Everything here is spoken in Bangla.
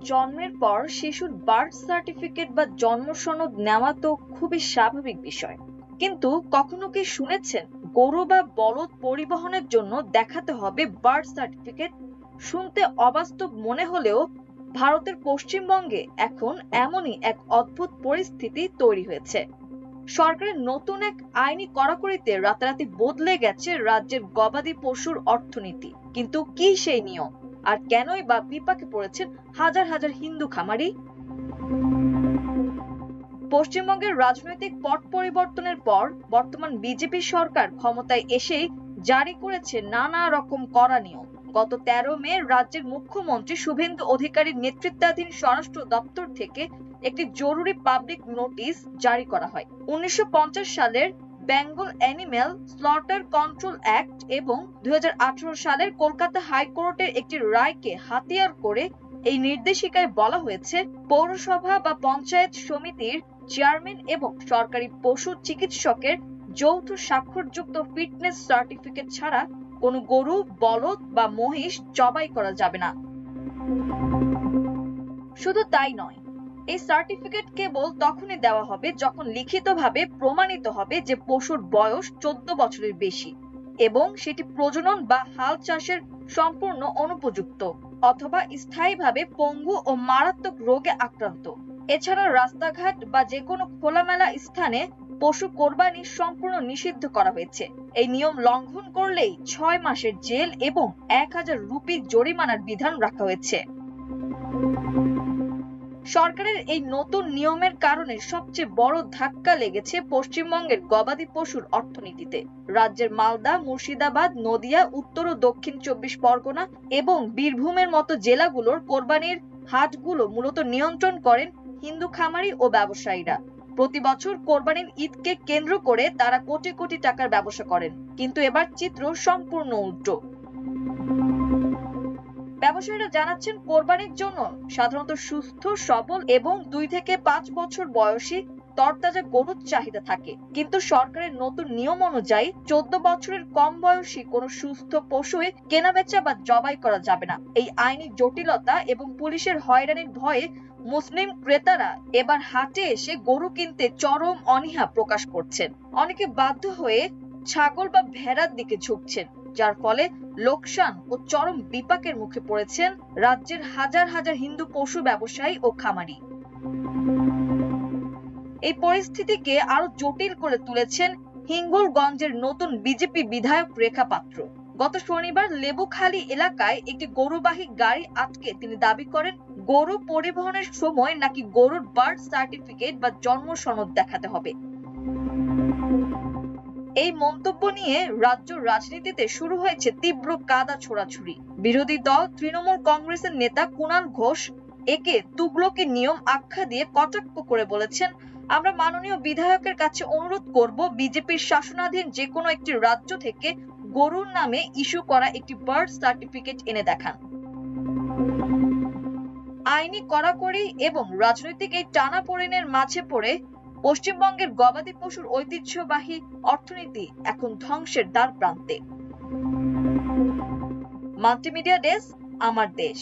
জন্মের পর শিশুর বার্থ সার্টিফিকেট বা জন্ম সনদ নেওয়া তো খুবই স্বাভাবিক বিষয়, কিন্তু কখনো কি শুনেছেন গরু বা বলদ পরিবহনের জন্য দেখাতে হবে বার্থ সার্টিফিকেট? শুনতে অবাস্তব মনে হলেও ভারতের পশ্চিমবঙ্গে এখন এমনই এক অদ্ভুত পরিস্থিতি তৈরি হয়েছে। সরকারের নতুন এক আইনি কড়াকড়িতে রাতারাতি বদলে গেছে রাজ্যের গবাদি পশুর অর্থনীতি। কিন্তু কি সেই নিয়ম, আর কেনই বা বিপাকে পড়েছেন হাজার হাজার হিন্দু খামারি? পশ্চিমবঙ্গের রাজনৈতিক পট পরিবর্তনের পর বর্তমান বিজেপি সরকার ক্ষমতায় এসেই জারি করেছে নানা রকম কড়া নিয়ম। গত 13 মে রাজ্যের মুখ্যমন্ত্রী শুভেন্দু অধিকারীর নেতৃত্বাধীন স্বরাষ্ট্র দপ্তর থেকে একটি জরুরি পাবলিক নোটিশ জারি করা হয়। 1950 সালের Bengal animal slaughter control act এবং 2018 সালের কলকাতা হাইকোর্টের একটি রায়কে হাতিয়ার করে এই নির্দেশিকায় বলা হয়েছে, পৌরসভা বা পঞ্চায়েত সমিতির চেয়ারম্যান এবং সরকারি পশু চিকিৎসকের যৌথ স্বাক্ষরযুক্ত ফিটনেস সার্টিফিকেট ছাড়া কোনো গরু, বলদ বা মহিষ জবাই করা যাবে না। শুধু তাই নয়, এই সার্টিফিকেট কেবল তখনই দেওয়া হবে যখন লিখিতভাবে প্রমাণিত হবে যে পশুর বয়স 14 বছরের বেশি এবং সেটি প্রজনন বা হাল চাষের সম্পূর্ণ অনুপযুক্ত অথবা স্থায়ীভাবে পঙ্গু ও মারাত্মক রোগে আক্রান্ত। এছাড়া রাস্তাঘাট বা যে কোনো খোলামেলা স্থানে পশু কোরবানি সম্পূর্ণ নিষিদ্ধ করা হয়েছে। এই নিয়ম লঙ্ঘন করলেই 6 মাসের জেল এবং 1000 রুপি জরিমানার বিধান রাখা হয়েছে। সরকারের এই নতুন নিয়মের কারণে সবচেয়ে বড় ধাক্কা লেগেছে পশ্চিমবঙ্গের গবাদি পশুর অর্থনীতিতে। রাজ্যের মালদা, মুর্শিদাবাদ, নদিয়া, উত্তর ও দক্ষিণ 24 পরগনা এবং বীরভূমের মতো জেলাগুলোর কোরবানির হাটগুলো মূলত নিয়ন্ত্রণ করেন হিন্দু খামারি ও ব্যবসায়ীরা। প্রতি বছর কোরবানির ঈদকে কেন্দ্র করে তারা কোটি কোটি টাকার ব্যবসা করেন, কিন্তু এবার চিত্র সম্পূর্ণ উল্টো। ব্যবসায়ীরা জানাচ্ছেন, কোরবানির জন্য সাধারণত সুস্থ, সবল এবং 2 থেকে 5 বছর বয়সী তরতাজা গরুর চাহিদা থাকে, কিন্তু সরকারের নতুন নিয়ম অনুযায়ী 14 বছরের কম বয়সী কোনো সুস্থ পশুই কেনাবেচা বা জবাই করা যাবে না। এই আইনি জটিলতা এবং পুলিশের হয়রানির ভয়ে মুসলিম ক্রেতারা এবার হাটে এসে গরু কিনতে চরম অনীহা প্রকাশ করছেন। অনেকে বাধ্য হয়ে ছাগল বা ভেড়ার দিকে ঝুঁকছেন, যার ফলে লোকসান ও চরম বিপাকের মুখে পড়েছেন রাজ্যের হাজার হাজার হিন্দু পশু ব্যবসায়ী ও খামারি। এই পরিস্থিতিকে আরো জটিল করে তুলেছেন হিঙ্গলগঞ্জের নতুন বিজেপি বিধায়ক রেখা পাত্র। গত শনিবার লেবুখালী এলাকায় একটি গরুবাহী গাড়ি আটকে তিনি দাবি করেন, গরু পরিবহনের সময় নাকি গরুর বার্থ সার্টিফিকেট বা জন্ম সনদ দেখাতে হবে। এই মন্তব্য নিয়ে রাজ্য রাজনীতিতে শুরু হয়েছে তীব্র কাদা ছোড়াছুড়ি। বিরোধী দল তৃণমূল কংগ্রেসের নেতা কুণাল ঘোষ একে তুগলকি নিয়ম আখ্যা দিয়ে কটাক্ষ করে বলেছেন, আমরা মাননীয় বিধায়কের কাছে অনুরোধ করব, বিজেপির শাসনাধীন যে কোনো একটি রাজ্য থেকে গরুর নামে ইস্যু করা একটি বার্থ সার্টিফিকেট এনে দেখান। আইনি কড়াকড়ি এবং রাজনৈতিক এই টানাপোড়েনের মাঝে পড়ে পশ্চিমবঙ্গের গবাদি পশুর ঐতিহ্যবাহী অর্থনীতি এখন ধ্বংসের দ্বার প্রান্তে। মাল্টিমিডিয়া ডেস্ক, আমার দেশ।